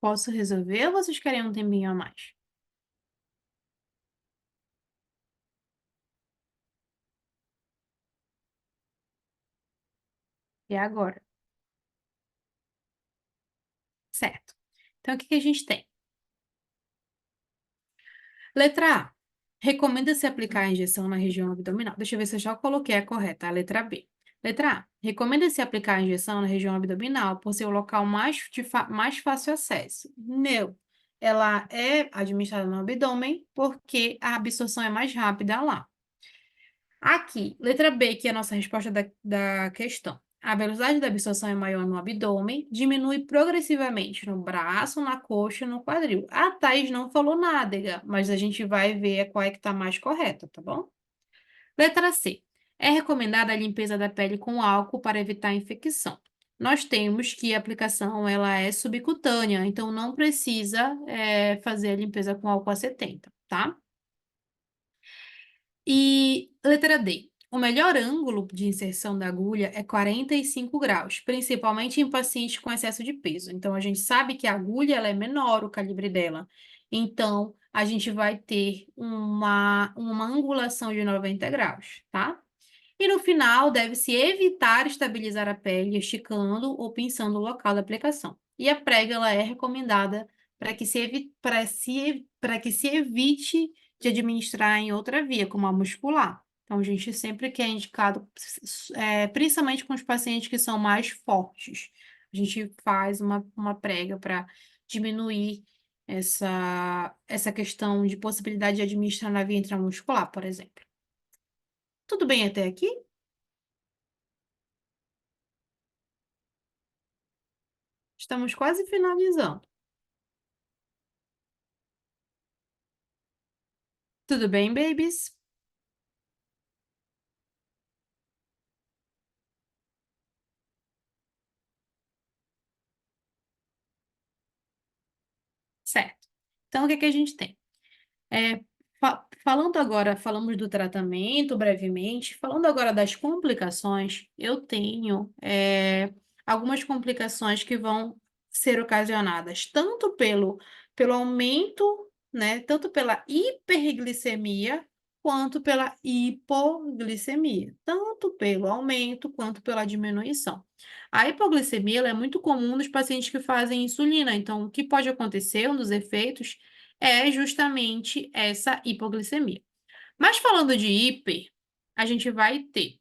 Posso resolver ou vocês querem um tempinho a mais? E agora? Certo. Então, o que que a gente tem? Letra A. Recomenda-se aplicar a injeção na região abdominal. Deixa eu ver se eu já coloquei a correta. A letra B. Letra A. Recomenda-se aplicar a injeção na região abdominal por ser o local mais fácil acesso. Não. Ela é administrada no abdômen porque a absorção é mais rápida lá. Aqui, letra B, que é a nossa resposta da questão. A velocidade da absorção é maior no abdômen, diminui progressivamente no braço, na coxa e no quadril. A Thaís não falou nádega, mas a gente vai ver qual é que está mais correta, tá bom? Letra C. É recomendada a limpeza da pele com álcool para evitar infecção. Nós temos que a aplicação ela é subcutânea, então não precisa fazer a limpeza com álcool a 70, tá? E letra D. O melhor ângulo de inserção da agulha é 45 graus, principalmente em pacientes com excesso de peso. Então, a gente sabe que a agulha ela é menor, o calibre dela. Então, a gente vai ter uma angulação de 90 graus, tá? E no final, deve-se evitar estabilizar a pele esticando ou pinçando o local da aplicação. E a prega ela é recomendada para que se evite de administrar em outra via, como a muscular. Então, a gente sempre que é indicado, principalmente com os pacientes que são mais fortes, a gente faz uma prega para diminuir essa questão de possibilidade de administrar na via intramuscular, por exemplo. Tudo bem até aqui? Estamos quase finalizando. Tudo bem, babies? Certo. Então, o que é que a gente tem? Falando agora, falamos do tratamento brevemente, falando agora das complicações, eu tenho algumas complicações que vão ser ocasionadas tanto pelo aumento, né, tanto pela hiperglicemia, quanto pela hipoglicemia, tanto pelo aumento quanto pela diminuição. A hipoglicemia ela é muito comum nos pacientes que fazem insulina, então o que pode acontecer, um dos efeitos é justamente essa hipoglicemia. Mas falando de hiper, a gente vai ter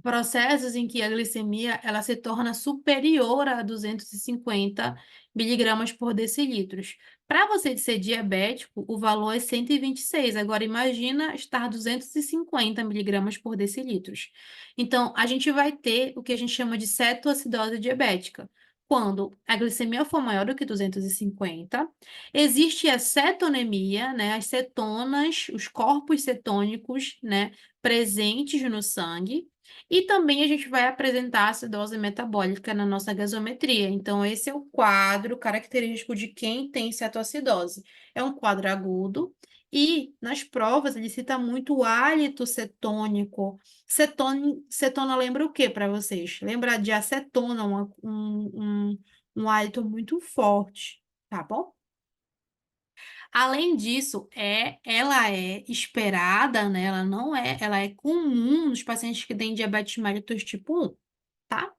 processos em que a glicemia ela se torna superior a 250 miligramas por decilitros. Para você ser diabético, o valor é 126. Agora, imagina estar 250 miligramas por decilitros. Então, a gente vai ter o que a gente chama de cetoacidose diabética. Quando a glicemia for maior do que 250, existe a cetonemia, né? As cetonas, os corpos cetônicos, né? Presentes no sangue. E também a gente vai apresentar acidose metabólica na nossa gasometria. Então, esse é o quadro característico de quem tem cetoacidose. É um quadro agudo e nas provas ele cita muito o hálito cetônico. Cetona lembra o que para vocês? Lembra de acetona, um hálito muito forte, tá bom? Além disso, ela é esperada, né? Ela é comum nos pacientes que têm diabetes mellitus tipo 1, tá?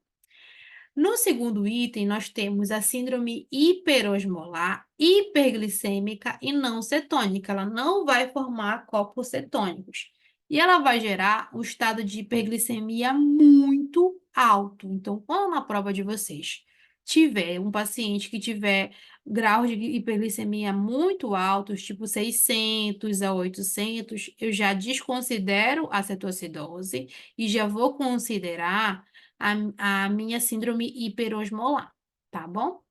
No segundo item, nós temos a síndrome hiperosmolar, hiperglicêmica e não cetônica. Ela não vai formar copos cetônicos. E ela vai gerar um estado de hiperglicemia muito alto. Então, quando na prova de vocês tiver um paciente que tiver graus de hiperglicemia muito altos, tipo 600 a 800, eu já desconsidero a cetoacidose e já vou considerar a minha síndrome hiperosmolar, tá bom?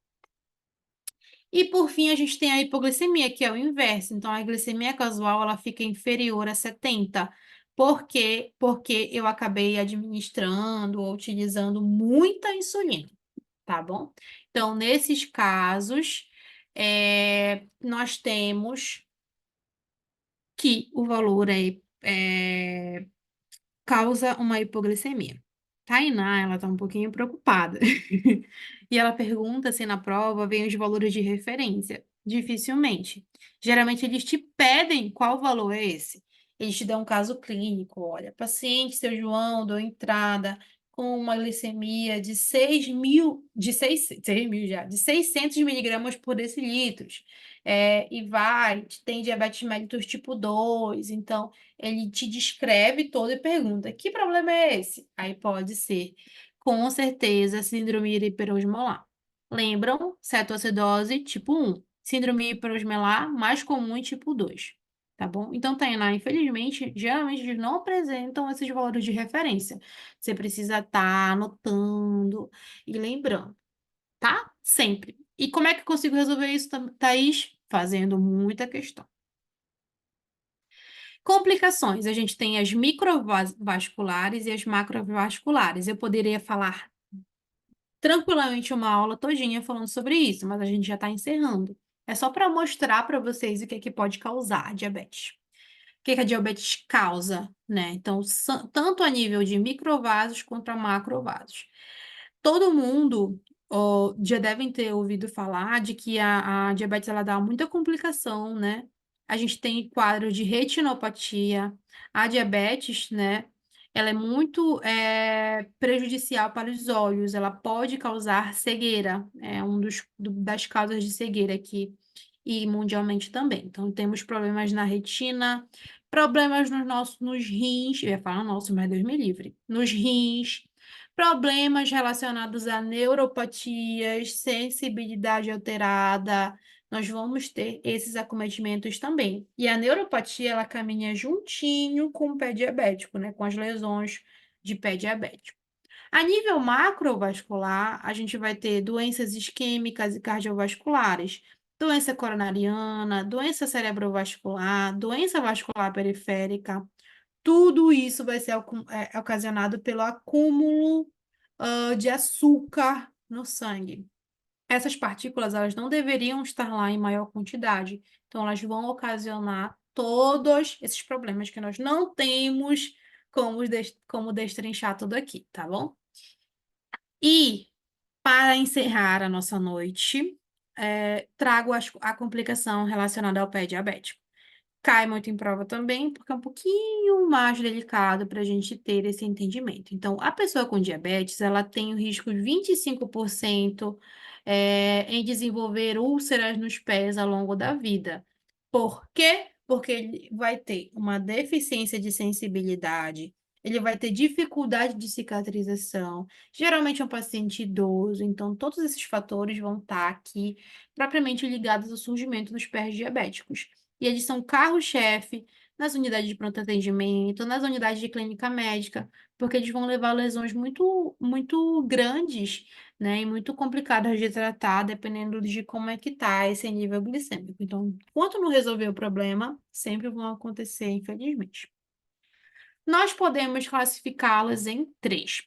E por fim, a gente tem a hipoglicemia, que é o inverso. Então, a glicemia casual, ela fica inferior a 70. Por quê? Porque eu acabei administrando ou utilizando muita insulina, tá bom? Então, nesses casos, nós temos que o valor causa uma hipoglicemia. Tainá, ela tá um pouquinho preocupada. E ela pergunta se na prova vem os valores de referência. Dificilmente. Geralmente eles te pedem qual valor é esse. Eles te dão um caso clínico. Olha, paciente, seu João, deu entrada com uma glicemia de 6.000, de 6.000 já, de 600 miligramas por decilitros. E tem diabetes mellitus tipo 2, então ele te descreve todo e pergunta, que problema é esse? Aí pode ser, com certeza, síndrome hiperosmolar. Lembram? Cetoacidose tipo 1. Síndrome hiperosmolar mais comum em tipo 2. Tá bom? Então, Tainá, infelizmente, geralmente eles não apresentam esses valores de referência. Você precisa estar anotando e lembrando, tá? Sempre. E como é que eu consigo resolver isso, Thaís? Fazendo muita questão. Complicações, a gente tem as microvasculares e as macrovasculares. Eu poderia falar tranquilamente uma aula todinha falando sobre isso, mas a gente já está encerrando. É só para mostrar para vocês o que é que pode causar a diabetes. O que que a diabetes causa, né? Então, tanto a nível de microvasos quanto a macrovasos. Todo mundo já devem ter ouvido falar de que a diabetes ela dá muita complicação, né? A gente tem quadro de retinopatia, a diabetes, né? Ela é muito prejudicial para os olhos, ela pode causar cegueira, é das causas de cegueira aqui e mundialmente também. Então, temos problemas na retina, problemas nos rins, eu ia falar nosso, mas Deus me livre, nos rins, problemas relacionados a neuropatias, sensibilidade alterada, nós vamos ter esses acometimentos também. E a neuropatia, ela caminha juntinho com o pé diabético, né? Com as lesões de pé diabético. A nível macrovascular, a gente vai ter doenças isquêmicas e cardiovasculares, doença coronariana, doença cerebrovascular, doença vascular periférica. Tudo isso vai ser ocasionado pelo acúmulo, de açúcar no sangue. Essas partículas, elas não deveriam estar lá em maior quantidade. Então, elas vão ocasionar todos esses problemas que nós não temos como destrinchar tudo aqui, tá bom? E, para encerrar a nossa noite, trago a complicação relacionada ao pé diabético. Cai muito em prova também, porque é um pouquinho mais delicado para a gente ter esse entendimento. Então, a pessoa com diabetes, ela tem o risco de 25% em desenvolver úlceras nos pés ao longo da vida. Por quê? Porque ele vai ter uma deficiência de sensibilidade, ele vai ter dificuldade de cicatrização, geralmente é um paciente idoso, então todos esses fatores vão estar aqui propriamente ligados ao surgimento dos pés diabéticos. E eles são carro-chefe nas unidades de pronto atendimento, nas unidades de clínica médica, porque eles vão levar lesões muito, muito grandes, né, e muito complicadas de tratar, dependendo de como é que tá esse nível glicêmico. Então, enquanto não resolver o problema, sempre vão acontecer, infelizmente. Nós podemos classificá-las em três.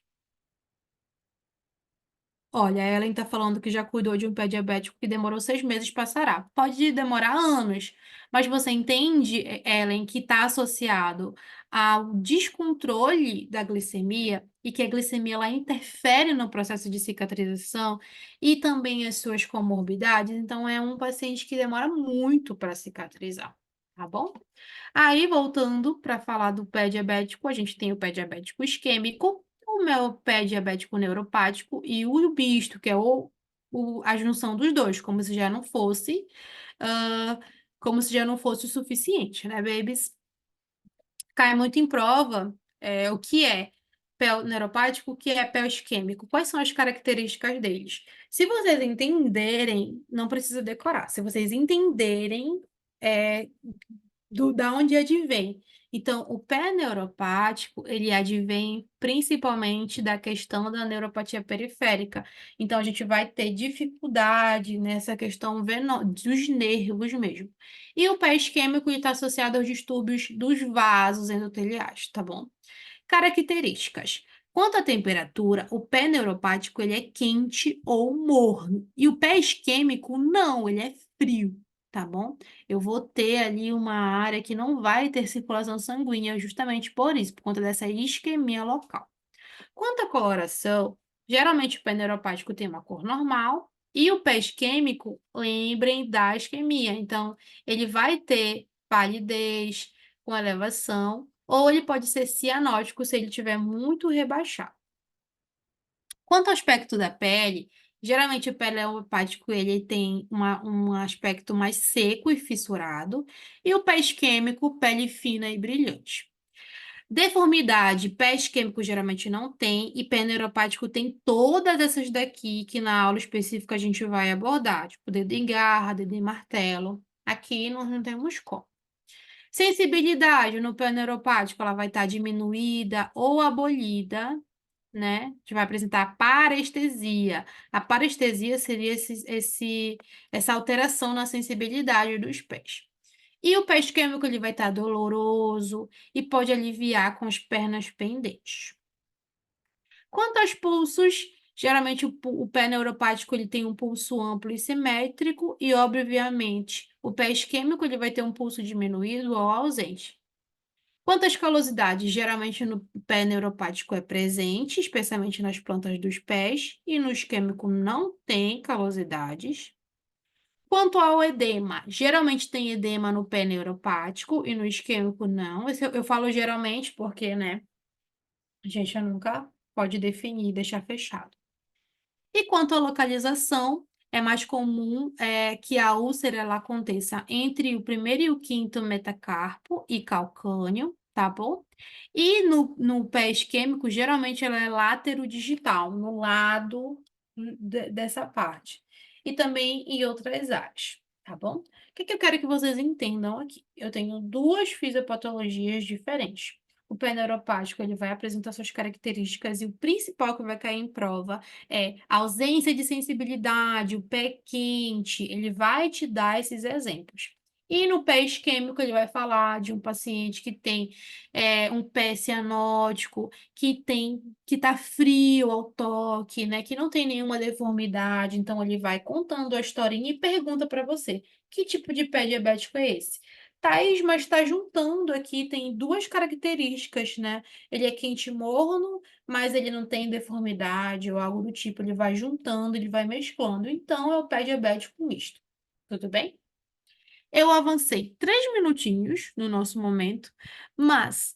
Olha, a Ellen está falando que já cuidou de um pé diabético que demorou 6 meses para sarar. Pode demorar anos, mas você entende, Ellen, que está associado ao descontrole da glicemia e que a glicemia ela interfere no processo de cicatrização e também as suas comorbidades. Então, é um paciente que demora muito para cicatrizar, tá bom? Aí, voltando para falar do pé diabético, a gente tem o pé diabético isquêmico, o meu pé diabético neuropático e o misto, que é a junção dos dois, ah, como se já não fosse o suficiente, né, babies? Cai muito em prova o que é pé neuropático, o que é pé isquêmico, quais são as características deles. Se vocês entenderem, não precisa decorar, se vocês entenderem, é, da onde advém. Então, o pé neuropático, ele advém principalmente da questão da neuropatia periférica. Então, a gente vai ter dificuldade nessa questão dos nervos mesmo. E o pé isquêmico está associado aos distúrbios dos vasos endoteliais, tá bom? Características. Quanto à temperatura, o pé neuropático ele é quente ou morno. E o pé isquêmico, não, ele é frio, tá bom? Eu vou ter ali uma área que não vai ter circulação sanguínea, justamente por isso, por conta dessa isquemia local. Quanto à coloração, geralmente o pé neuropático tem uma cor normal e o pé isquêmico, lembrem da isquemia. Então, ele vai ter palidez com elevação ou ele pode ser cianótico se ele tiver muito rebaixado. Quanto ao aspecto da pele, geralmente o pele hepático ele tem um aspecto mais seco e fissurado, e o pé isquêmico, pele fina e brilhante. Deformidade, pé isquêmico geralmente não tem, e pé neuropático tem todas essas daqui, que na aula específica a gente vai abordar, tipo dedo em garra, dedo em martelo. Aqui nós não temos como. Sensibilidade no pé neuropático, ela vai estar diminuída ou abolida, né? A gente vai apresentar parestesia. A parestesia seria essa alteração na sensibilidade dos pés. E o pé isquêmico ele vai estar doloroso e pode aliviar com as pernas pendentes. Quanto aos pulsos, geralmente o pé neuropático ele tem um pulso amplo e simétrico e, obviamente, o pé isquêmico ele vai ter um pulso diminuído ou ausente. Quanto às calosidades, geralmente no pé neuropático é presente, especialmente nas plantas dos pés, e no isquêmico não tem calosidades. Quanto ao edema, geralmente tem edema no pé neuropático e no isquêmico não. Eu falo geralmente porque, né, a gente nunca pode definir e deixar fechado. E quanto à localização, é mais comum que a úlcera ela aconteça entre o primeiro e o quinto metacarpo e calcâneo, tá bom? E no pé isquêmico, geralmente ela é laterodigital, no lado dessa parte. E também em outras áreas, tá bom? O que que eu quero que vocês entendam aqui? Eu tenho duas fisiopatologias diferentes. O pé neuropático, ele vai apresentar suas características e o principal que vai cair em prova a ausência de sensibilidade, o pé quente, ele vai te dar esses exemplos. E no pé isquêmico, ele vai falar de um paciente que tem um pé cianótico, que está frio ao toque, né? Que não tem nenhuma deformidade. Então, ele vai contando a historinha e pergunta para você: que tipo de pé diabético é esse? Thaís, mas está juntando aqui, tem duas características, né? Ele é quente e morno, mas ele não tem deformidade ou algo do tipo, ele vai juntando, ele vai mesclando. Então, é o pé diabético misto. Tudo bem? Eu avancei 3 minutinhos no nosso momento, mas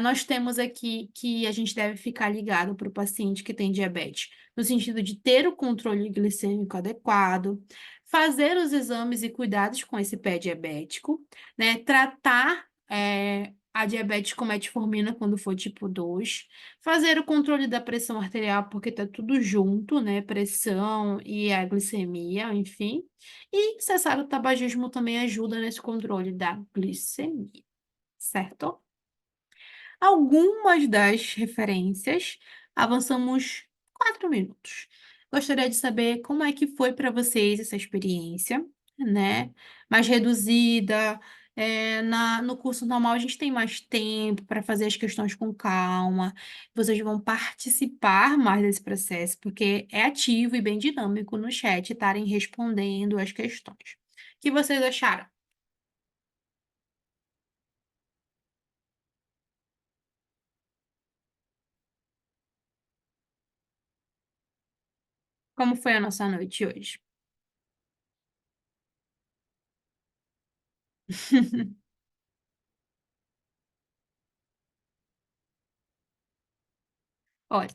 nós temos aqui que a gente deve ficar ligado para o paciente que tem diabetes, no sentido de ter o controle glicêmico adequado, fazer os exames e cuidados com esse pé diabético, né? Tratar a diabetes com metformina quando for tipo 2, fazer o controle da pressão arterial, porque tá tudo junto, né? Pressão e a glicemia, enfim. E cessar o tabagismo também ajuda nesse controle da glicemia, certo? Algumas das referências, avançamos 4 minutos. Gostaria de saber como é que foi para vocês essa experiência, né? Mais reduzida. No curso normal, a gente tem mais tempo para fazer as questões com calma. Vocês vão participar mais desse processo, porque é ativo e bem dinâmico no chat estarem respondendo as questões. O que vocês acharam? Como foi a nossa noite hoje? Olha,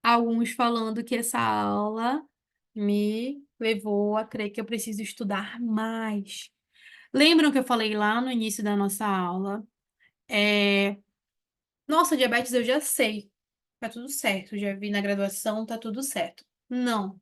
alguns falando que essa aula me levou a crer que eu preciso estudar mais. Lembram que eu falei lá no início da nossa aula? É... Nossa, diabetes eu já sei. Tá tudo certo. Já vi na graduação, tá tudo certo. Não.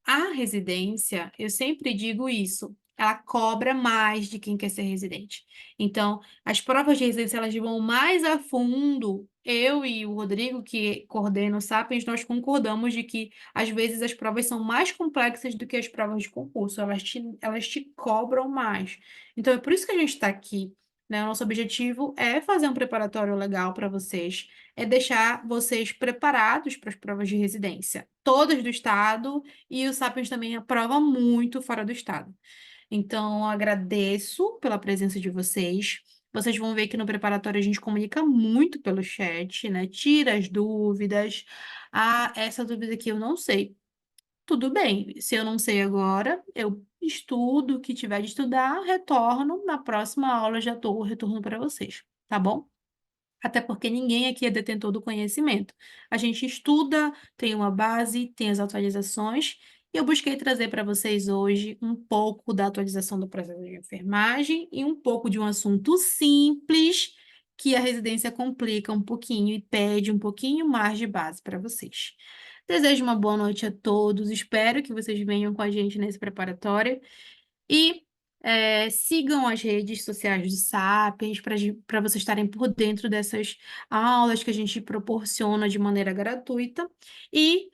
A residência, eu sempre digo isso, ela cobra mais de quem quer ser residente. Então, as provas de residência, elas vão mais a fundo. Eu e o Rodrigo, que coordena o Sapiens, nós concordamos de que, às vezes, as provas são mais complexas do que as provas de concurso. Elas te cobram mais. Então, é por isso que a gente está aqui, né? O nosso objetivo é fazer um preparatório legal para vocês, é deixar vocês preparados para as provas de residência, todas do estado, e o Sapiens também aprova muito fora do estado. Então, eu agradeço pela presença de vocês. Vocês vão ver que no preparatório a gente comunica muito pelo chat, né? Tira as dúvidas. Ah, essa dúvida aqui eu não sei. Tudo bem. Se eu não sei agora, eu estudo o que tiver de estudar, retorno. Na próxima aula eu já dou o retorno para vocês. Tá bom? Até porque ninguém aqui é detentor do conhecimento. A gente estuda, tem uma base, tem as atualizações, e eu busquei trazer para vocês hoje um pouco da atualização do processo de enfermagem e um pouco de um assunto simples que a residência complica um pouquinho e pede um pouquinho mais de base para vocês. Desejo uma boa noite a todos, espero que vocês venham com a gente nesse preparatório. E sigam as redes sociais do Sapiens para vocês estarem por dentro dessas aulas que a gente proporciona de maneira gratuita e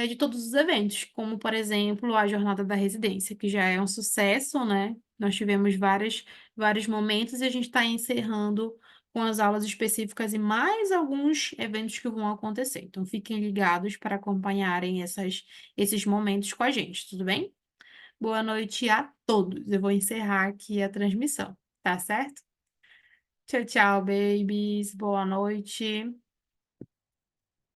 de todos os eventos, como, por exemplo, a Jornada da Residência, que já é um sucesso, né? Nós tivemos vários momentos e a gente está encerrando com as aulas específicas e mais alguns eventos que vão acontecer. Então, fiquem ligados para acompanharem esses momentos com a gente, tudo bem? Boa noite a todos. Eu vou encerrar aqui a transmissão, tá certo? Tchau, tchau, babies. Boa noite.